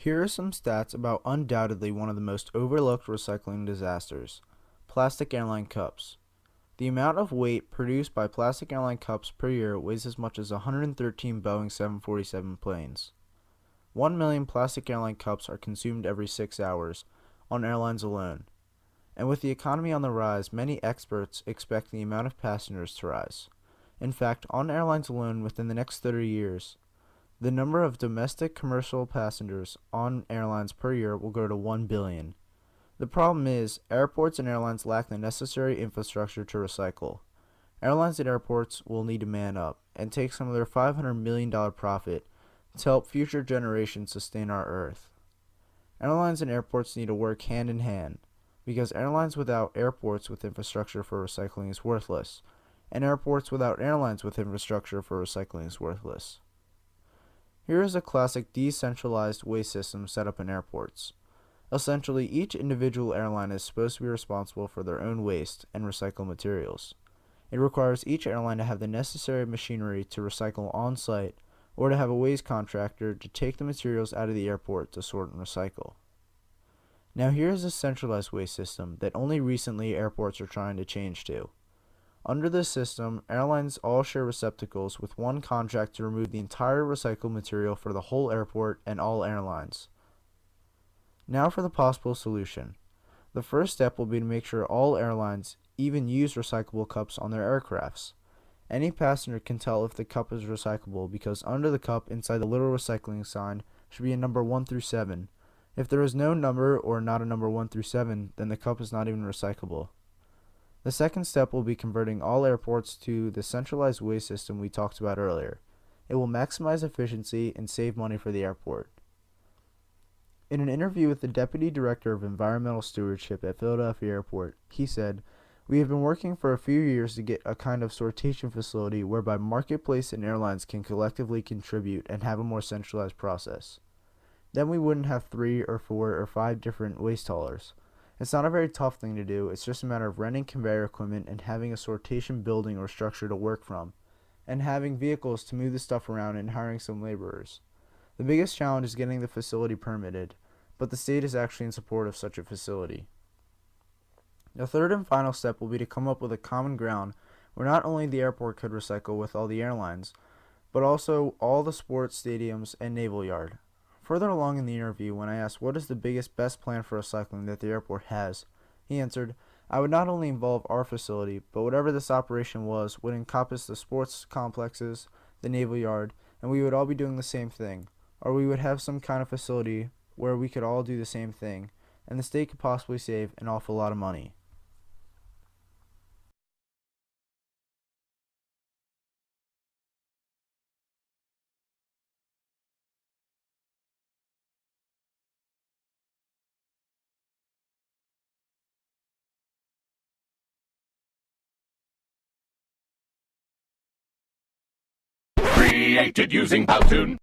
Here are some stats about undoubtedly one of the most overlooked recycling disasters: plastic airline cups. The amount of weight produced by plastic airline cups per year weighs as much as 113 Boeing 747 planes. 1 million plastic airline cups are consumed every 6 hours on airlines alone. And with the economy on the rise, many experts expect the amount of passengers to rise. In fact, on airlines alone within the next 30 years, the number of domestic commercial passengers on airlines per year will grow to 1 billion. The problem is, airports and airlines lack the necessary infrastructure to recycle. Airlines and airports will need to man up and take some of their $500 million profit to help future generations sustain our Earth. Airlines and airports need to work hand in hand, because airlines without airports with infrastructure for recycling is worthless, and airports without airlines with infrastructure for recycling is worthless. Here is a classic decentralized waste system set up in airports. Essentially, each individual airline is supposed to be responsible for their own waste and recycle materials. It requires each airline to have the necessary machinery to recycle on-site, or to have a waste contractor to take the materials out of the airport to sort and recycle. Now here is a centralized waste system that only recently airports are trying to change to. Under this system, airlines all share receptacles with one contract to remove the entire recycled material for the whole airport and all airlines. Now for the possible solution. The first step will be to make sure all airlines even use recyclable cups on their aircrafts. Any passenger can tell if the cup is recyclable because under the cup inside the little recycling sign should be a number 1 through 7. If there is no number or not a number 1 through 7, then the cup is not even recyclable. The second step will be converting all airports to the centralized waste system we talked about earlier. It will maximize efficiency and save money for the airport. In an interview with the Deputy Director of Environmental Stewardship at Philadelphia Airport, he said, "We have been working for a few years to get a kind of sortation facility whereby marketplace and airlines can collectively contribute and have a more centralized process. Then we wouldn't have 3 or 4 or 5 different waste haulers. It's not a very tough thing to do, it's just a matter of renting conveyor equipment and having a sortation building or structure to work from, and having vehicles to move the stuff around and hiring some laborers. The biggest challenge is getting the facility permitted, but the state is actually in support of such a facility." The third and final step will be to come up with a common ground where not only the airport could recycle with all the airlines, but also all the sports stadiums and naval yard. Further along in the interview, when I asked what is the best plan for recycling that the airport has, he answered, "I would not only involve our facility, but whatever this operation was would encompass the sports complexes, the naval yard, and we would all be doing the same thing, or we would have some kind of facility where we could all do the same thing, and the state could possibly save an awful lot of money." Created using Powtoon.